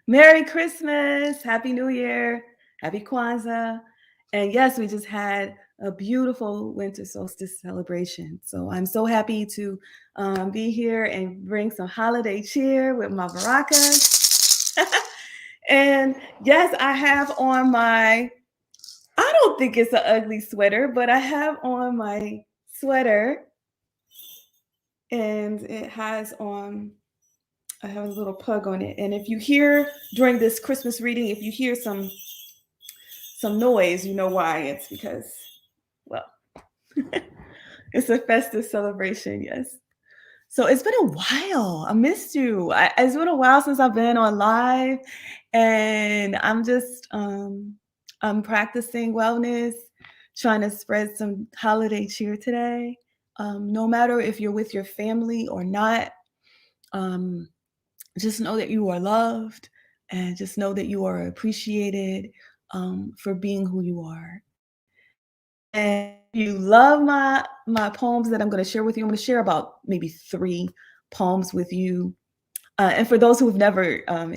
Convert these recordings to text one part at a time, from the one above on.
Merry Christmas, Happy New Year, Happy Kwanzaa. And yes, we just had a beautiful winter solstice celebration. So I'm so happy to be here and bring some holiday cheer with my maracas. And yes, I have on I don't think it's an ugly sweater, but I have on my sweater and it has on I have a little pug on it. And if you hear during this Christmas reading, if you hear some noise, you know why. It's because, well, it's a festive celebration, yes. So it's been a while. I missed you. It's been a while since I've been on live, and I'm practicing wellness, trying to spread some holiday cheer today. No matter if you're with your family or not, um, just know that you are loved, and just know that you are appreciated for being who you are. And if you love my poems that I'm going to share with you, I'm going to share about maybe 3 poems with you. And for those who have never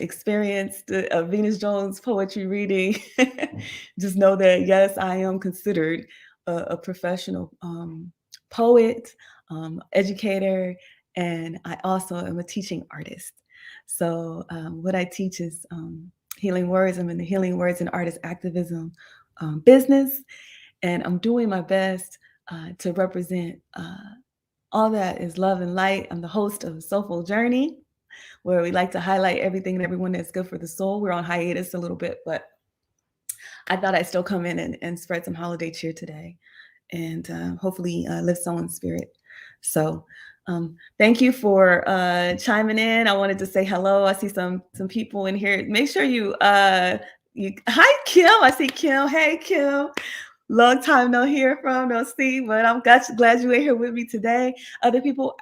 experienced a Venus Jones poetry reading, just know that yes, I am considered a professional poet, educator, and I also am a teaching artist. So what I teach is healing words. I'm in the healing words and artist activism business, and I'm doing my best to represent all that is love and light. I'm the host of Soulful Journey, where we like to highlight everything and everyone that's good for the soul. We're on hiatus a little bit, but I thought I'd still come in and spread some holiday cheer today, and hopefully lift someone's spirit. So thank you for chiming in. I wanted to say hello. I see some people in here. Make sure you hi Kim. I see Kim. Hey Kim. Long time no hear from, no see, but I'm glad you were here with me today. Other people,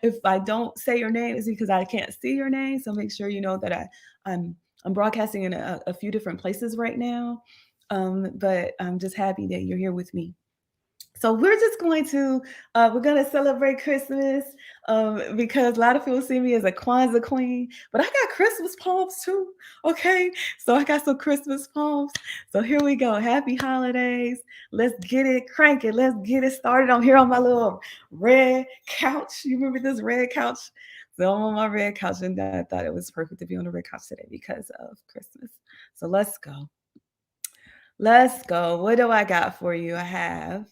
if I don't say your name, it's because I can't see your name. So make sure you know that I'm broadcasting in a few different places right now. But I'm just happy that you're here with me. So we're going to celebrate Christmas because a lot of people see me as a Kwanzaa queen, but I got Christmas poems too. Okay, so I got some Christmas poems. So here we go. Happy holidays. Let's get it cranking. Let's get it started. I'm here on my little red couch. You remember this red couch? So I'm on my red couch, and I thought it was perfect to be on the red couch today because of Christmas. So let's go. Let's go. What do I got for you? I have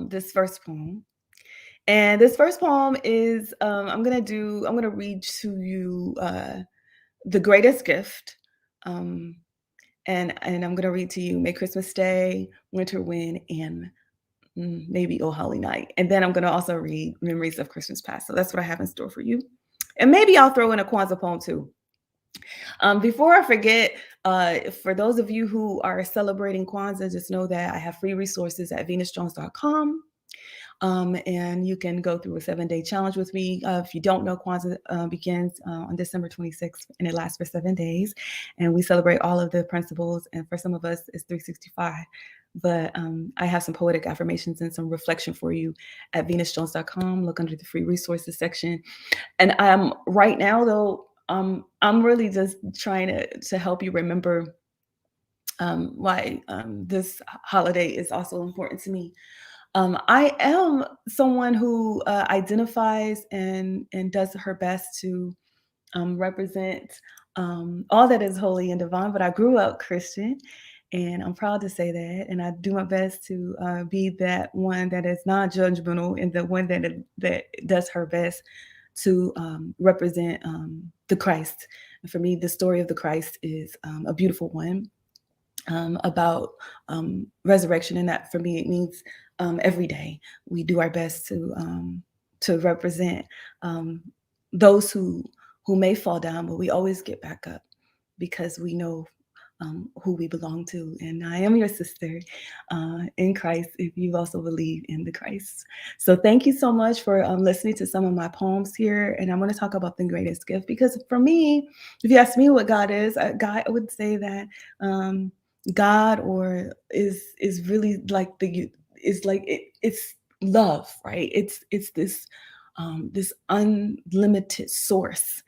this first poem. And this first poem is I'm gonna read to you The Greatest Gift. Um, and I'm gonna read to you May Christmas Day, Winter Wind, and maybe Oh Holy Night. And then I'm gonna also read Memories of Christmas Past. So that's what I have in store for you. And maybe I'll throw in a Kwanzaa poem too. Before I forget, for those of you who are celebrating Kwanzaa, just know that I have free resources at venusjones.com. And you can go through a 7-day challenge with me. If you don't know, Kwanzaa begins on December 26th, and it lasts for 7 days. And we celebrate all of the principles. And for some of us, it's 365. But I have some poetic affirmations and some reflection for you at venusjones.com. Look under the free resources section. And right now, though, I'm really just trying to help you remember why this holiday is also important to me. I am someone who identifies and does her best to represent all that is holy and divine. But I grew up Christian, and I'm proud to say that. And I do my best to be that one that is non-judgmental and the one that does her best to represent the Christ. And for me, the story of the Christ is a beautiful one about resurrection, and that for me it means every day we do our best to represent those who may fall down, but we always get back up because we know who we belong to. And I am your sister in Christ if you also believe in the Christ. So thank you so much for listening to some of my poems here. And I'm going to talk about the greatest gift because for me, if you ask me what God is, God, I would say that God or is really like it's love, right? It's this this unlimited source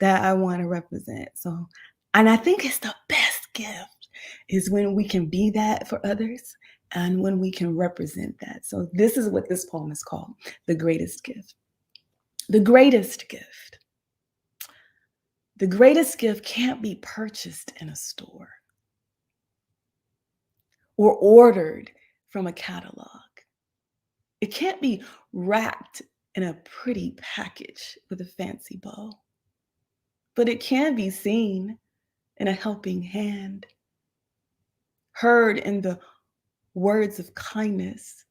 that I want to represent. So, and I think it's the best gift is when we can be that for others and when we can represent that. So, this is what this poem is called, The Greatest Gift. The greatest gift. The greatest gift can't be purchased in a store or ordered from a catalog. It can't be wrapped in a pretty package with a fancy bow, but it can be seen in a helping hand, heard in the words of kindness,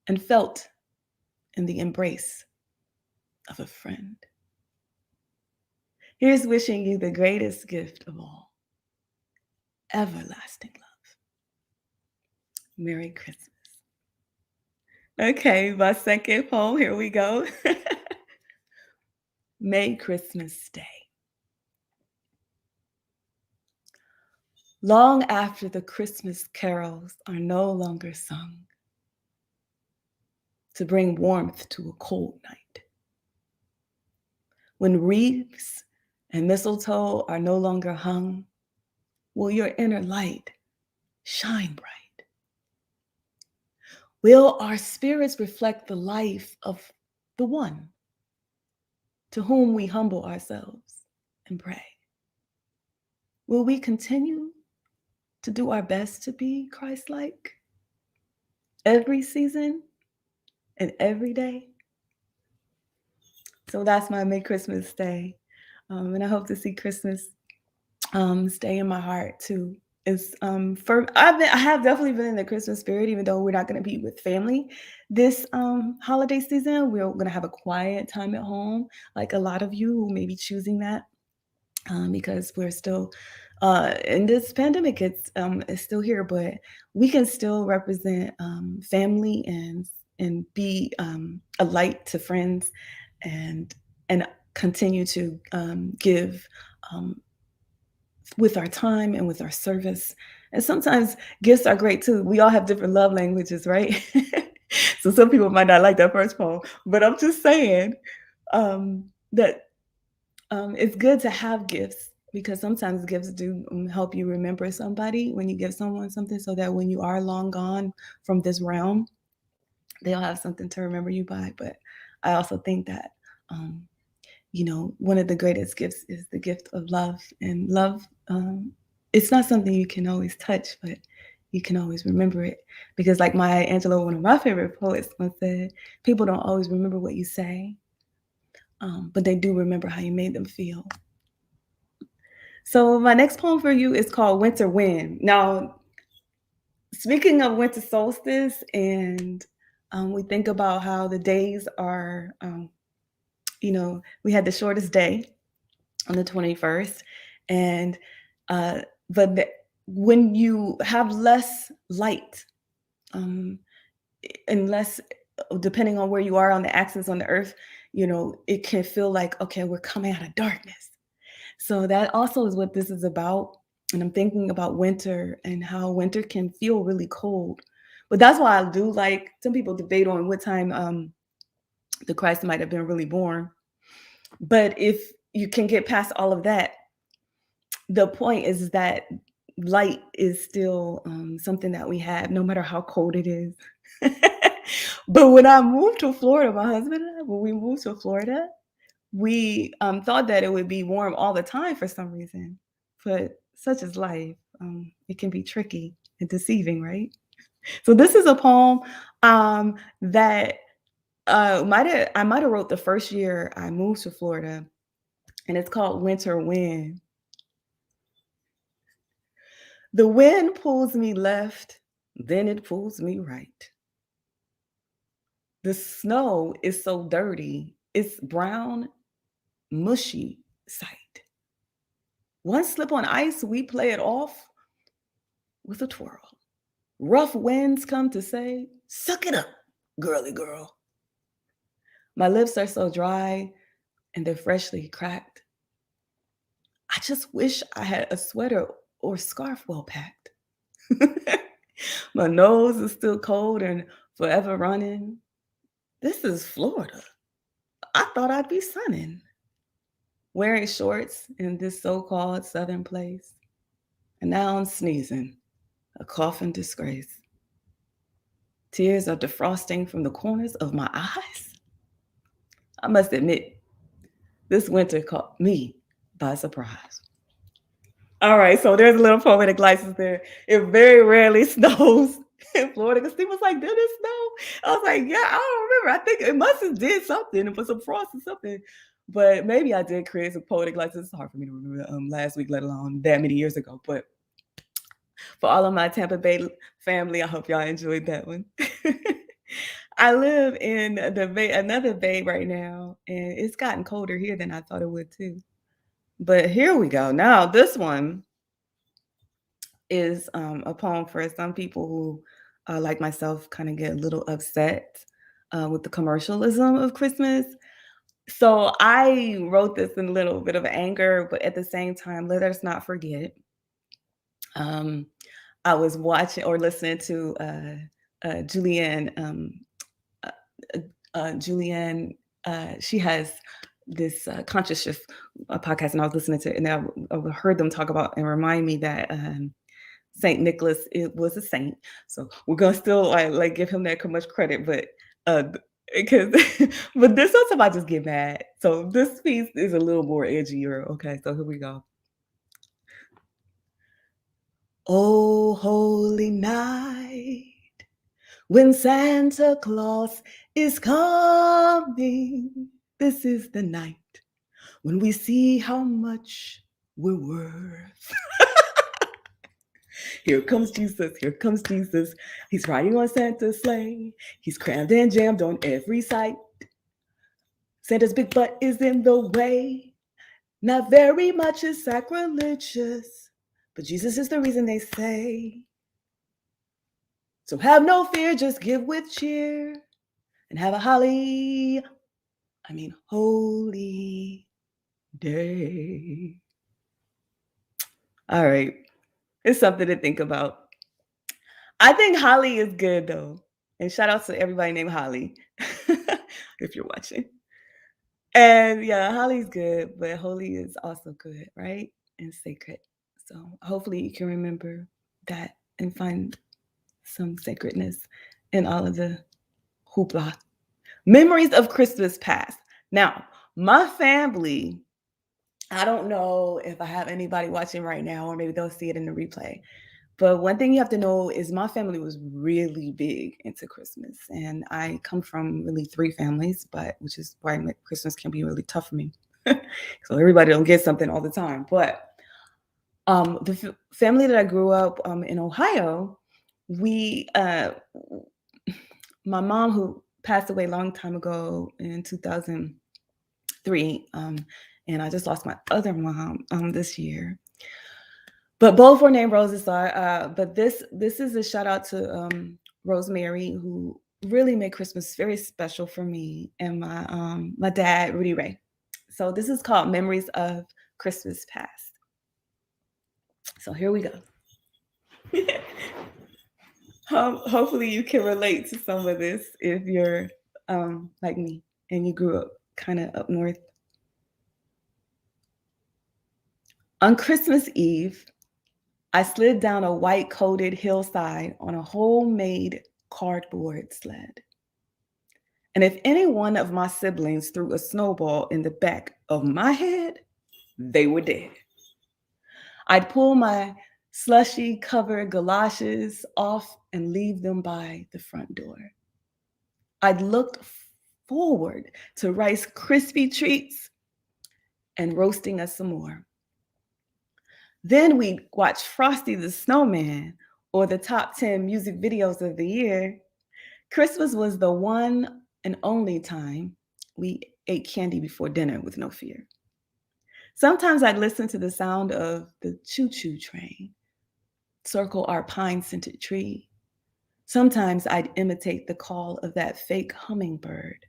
and felt in the embrace of a friend. Here's wishing you the greatest gift of all, everlasting love. Merry Christmas. Okay, my second poem, here we go. May Christmas Stay. Long after the Christmas carols are no longer sung, to bring warmth to a cold night, when wreaths and mistletoe are no longer hung, will your inner light shine bright? Will our spirits reflect the life of the one to whom we humble ourselves and pray? Will we continue to do our best to be Christ-like every season and every day? So that's my May Christmas Stay. And I hope to see Christmas stay in my heart too. It's I have definitely been in the Christmas spirit, even though we're not going to be with family this holiday season. We're going to have a quiet time at home, like a lot of you who may be choosing that because we're still in this pandemic. It's still here, but we can still represent family and be a light to friends and continue to give with our time and with our service. And sometimes gifts are great too. We all have different love languages, right? So some people might not like that first poem, but I'm just saying that it's good to have gifts because sometimes gifts do help you remember somebody when you give someone something so that when you are long gone from this realm, they'll have something to remember you by. But I also think that um, one of the greatest gifts is the gift of love. And love, it's not something you can always touch, but you can always remember it. Because like Maya Angelou, one of my favorite poets, once said, people don't always remember what you say, but they do remember how you made them feel. So my next poem for you is called Winter Wind. Now, speaking of winter solstice, and we think about how the days are, we had the shortest day on the 21st. And when you have less light and less, depending on where you are on the axis on the earth, it can feel like, okay, we're coming out of darkness. So that also is what this is about. And I'm thinking about winter and how winter can feel really cold. But that's why I do like, some people debate on what time the Christ might have been really born. But if you can get past all of that, the point is that light is still something that we have, no matter how cold it is. But when I moved to Florida, my husband and I, when we moved to Florida, we thought that it would be warm all the time for some reason. But such is life. It can be tricky and deceiving, right? So this is a poem that I might have wrote the first year I moved to Florida, and it's called Winter Wind. The wind pulls me left, then it pulls me right. The snow is so dirty, it's brown, mushy sight. One slip on ice, we play it off with a twirl. Rough winds come to say, suck it up, girly girl. My lips are so dry and they're freshly cracked. I just wish I had a sweater or scarf well packed. My nose is still cold and forever running. This is Florida. I thought I'd be sunning. wearing shorts in this so-called Southern place. And now I'm sneezing, a coughing disgrace. Tears are defrosting from the corners of my eyes. I must admit, this winter caught me by surprise. All right, so there's a little poetic license there. It very rarely snows in Florida because people was like, did it snow? I was like, yeah, I don't remember. I think it must have did something and put some frost or something. But maybe I did create some poetic license. It's hard for me to remember last week, let alone that many years ago. But for all of my Tampa Bay family, I hope y'all enjoyed that one. I live in the bay, another bay right now, and it's gotten colder here than I thought it would too. But here we go. Now, this one is a poem for some people who, like myself, kind of get a little upset with the commercialism of Christmas. So I wrote this in a little bit of anger, but at the same time, let us not forget. I was watching or listening to Julianne. Julianne, she has this conscious shift podcast, and I was listening to it, and I heard them talk about and remind me that Saint Nicholas it was a saint. So we're gonna still like give him that much credit, but because but this sometimes I just get mad. So this piece is a little more edgier. Okay, so here we go. Oh, holy night, when Santa Claus is coming, this is the night when we see how much we're worth. Here comes Jesus, here comes Jesus. He's riding on Santa's sleigh. He's crammed and jammed on every side. Santa's big butt is in the way. Not very much is sacrilegious, but Jesus is the reason they say. So have no fear, just give with cheer and have a holy day. All right. It's something to think about. I think Holly is good though. And shout out to everybody named Holly if you're watching. And yeah, Holly's good, but holy is also good, right? And sacred. So hopefully you can remember that and find some sacredness in all of the hoopla. Memories of Christmas past. Now, my family, I don't know if I have anybody watching right now, or maybe they'll see it in the replay. But one thing you have to know is my family was really big into Christmas. And I come from really 3 families, but which is why Christmas can be really tough for me. So everybody don't get something all the time. But the family that I grew up in Ohio, we my mom, who passed away a long time ago in 2003, and I just lost my other mom this year. But both were named Roses. But this is a shout out to Rosemary, who really made Christmas very special for me, and my dad, Rudy Ray. So this is called Memories of Christmas Past. So here we go. Hopefully you can relate to some of this if you're like me and you grew up kind of up north. On Christmas Eve, I slid down a white-coated hillside on a homemade cardboard sled. And if any one of my siblings threw a snowball in the back of my head, they were dead. I'd pull my slushy-covered galoshes off and leave them by the front door. I'd look forward to Rice Krispie treats and roasting us some more. Then we'd watch Frosty the Snowman or the top 10 music videos of the year. Christmas was the one and only time we ate candy before dinner with no fear. Sometimes I'd listen to the sound of the choo-choo train circle our pine-scented tree. Sometimes I'd imitate the call of that fake hummingbird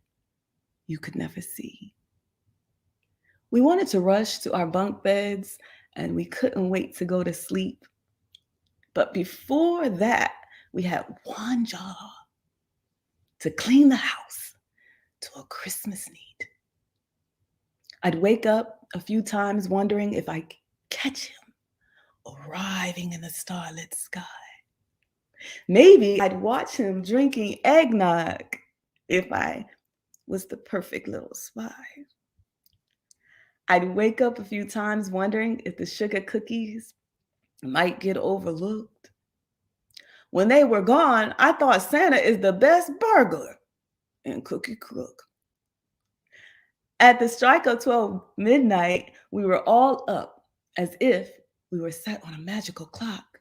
you could never see. We wanted to rush to our bunk beds, and we couldn't wait to go to sleep. But before that, we had one job: to clean the house to a Christmas need. I'd wake up a few times wondering if I catch him arriving in the starlit sky. Maybe I'd watch him drinking eggnog if I was the perfect little spy. I'd wake up a few times wondering if the sugar cookies might get overlooked. When they were gone, I thought Santa is the best burglar and cookie crook. At the strike of 12 midnight, we were all up as if we were set on a magical clock.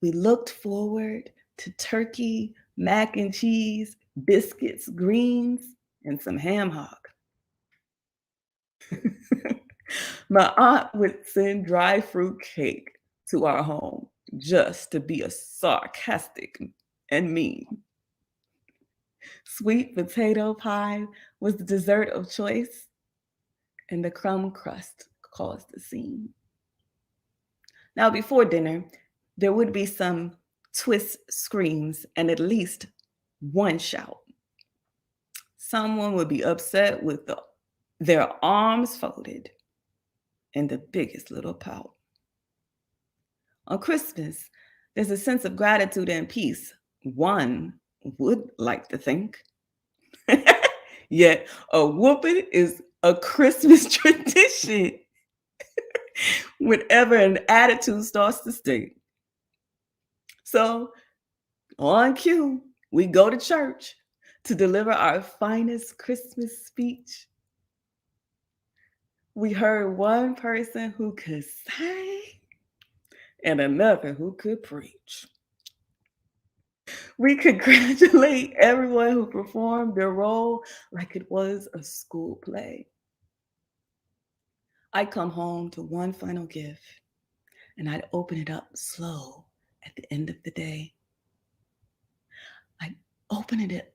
We looked forward to turkey, mac and cheese, biscuits, greens, and some ham hock. My aunt would send dry fruit cake to our home just to be a sarcastic and mean. Sweet potato pie was the dessert of choice, and the crumb crust caused the scene. Now, before dinner, there would be some twist screams and at least one shout. Someone would be upset with their arms folded and the biggest little pout. On Christmas, there's a sense of gratitude and peace, one would like to think. Yet, a whooping is a Christmas tradition whenever an attitude starts to stink. So, on cue, we go to church to deliver our finest Christmas speech. We heard one person who could sing and another who could preach. We congratulate everyone who performed their role like it was a school play. I'd come home to one final gift and I'd open it up slow at the end of the day. I'd open it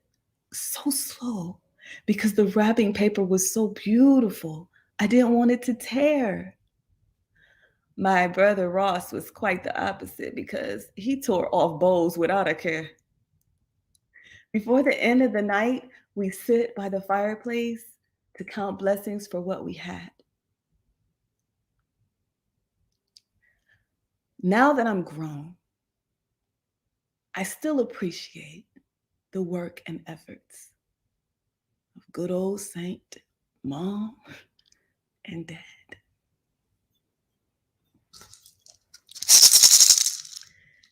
so slow because the wrapping paper was so beautiful. I didn't want it to tear. My brother Ross was quite the opposite because he tore off bows without a care. Before the end of the night, we sit by the fireplace to count blessings for what we had. Now that I'm grown, I still appreciate the work and efforts of good old Saint, Mom, and Dad.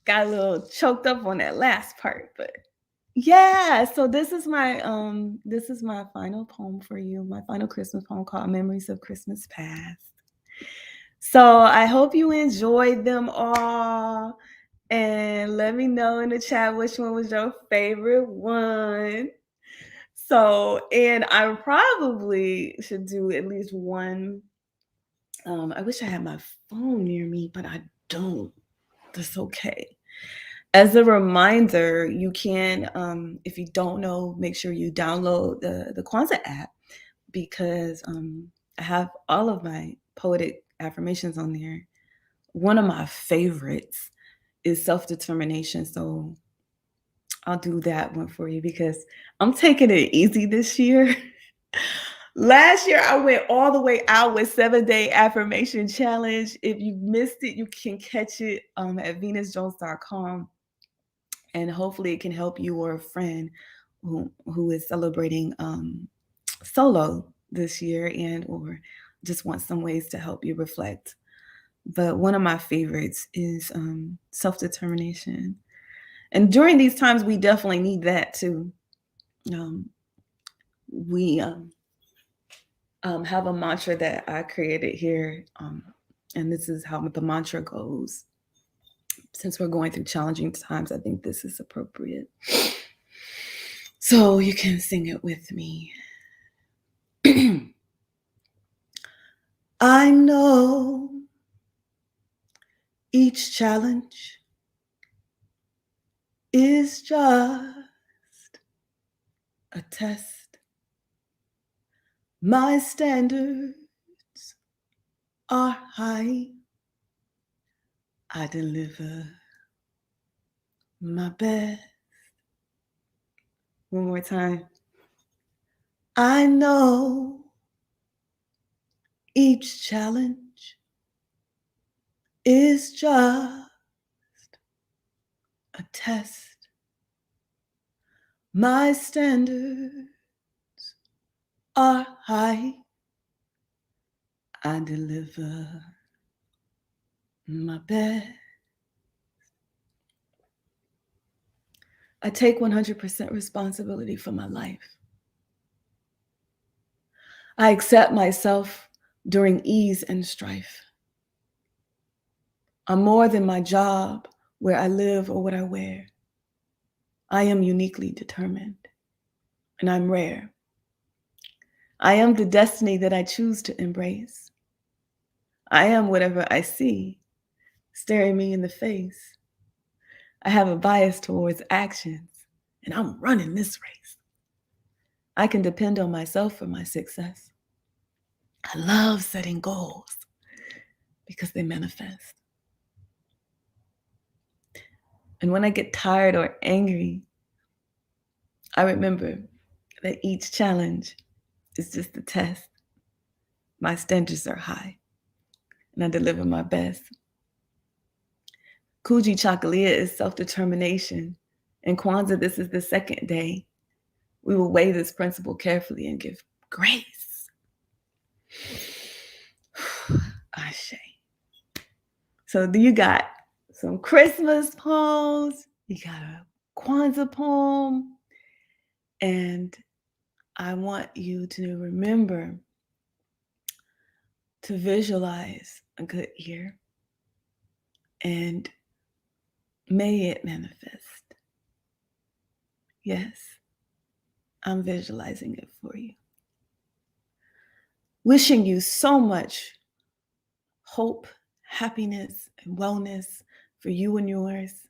Got a little choked up on that last part, but yeah, so this is my final poem for you, my final Christmas poem called Memories of Christmas Past. So I hope you enjoyed them all. And let me know in the chat which one was your favorite one. So, and I probably should do at least one. I wish I had my phone near me, but I don't. That's okay. As a reminder, you can, if you don't know, make sure you download the Kwanzaa app because I have all of my poetic affirmations on there. One of my favorites is self-determination. So I'll do that one for you because I'm taking it easy this year. Last year, I went all the way out with 7-day affirmation challenge. If you missed it, you can catch it at venusjones.com. And hopefully it can help you or a friend who is celebrating solo this year and or just want some ways to help you reflect. But one of my favorites is self-determination. And during these times, we definitely need that too. We have a mantra that I created here. And this is how the mantra goes. Since we're going through challenging times, I think this is appropriate. So you can sing it with me. I know each challenge is just a test. My standards are high. I deliver my best. One more time. I know Each challenge is just a test. My standards are high. I deliver my best. I take 100% responsibility for my life. I accept myself during ease and strife. I'm more than my job, where I live, or what I wear. I am uniquely determined, and I'm rare. I am the destiny that I choose to embrace. I am whatever I see staring me in the face. I have a bias towards actions, and I'm running this race. I can depend on myself for my success. I love setting goals because they manifest. And when I get tired or angry, I remember that each challenge is just a test. My standards are high, and I deliver my best. Kuji Chakalia is self-determination. In Kwanzaa, this is the second day. We will weigh this principle carefully and give grace. Ashe. So you got some Christmas poems, you got a Kwanzaa poem, and I want you to remember to visualize a good year, and may it manifest. Yes, I'm visualizing it for you. Wishing you so much hope, happiness, and wellness for you and yours.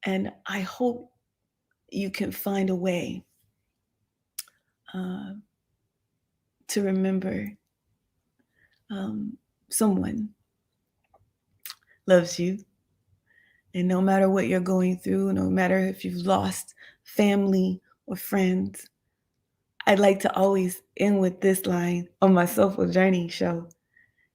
And I hope you can find a way to remember someone loves you. And no matter what you're going through, no matter if you've lost family or friends, I'd like to always end with this line on my Soulful Journey show.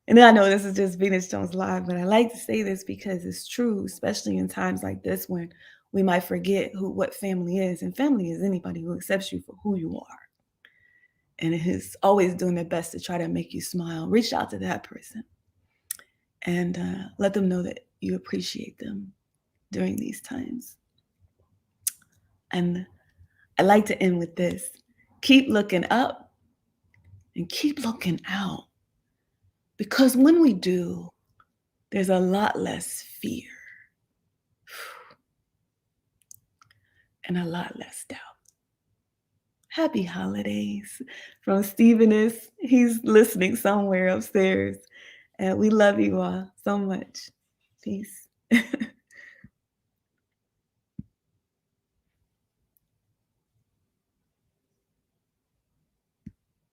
And I know this is just Venus Jones Live, but I like to say this because it's true, especially in times like this when we might forget what family is. And family is anybody who accepts you for who you are and is always doing their best to try to make you smile. Reach out to that person and let them know that you appreciate them during these times. And I like to end with this. Keep looking up and keep looking out. Because when we do, there's a lot less fear and a lot less doubt. Happy holidays from Stephenus. He's listening somewhere upstairs. And we love you all so much. Peace.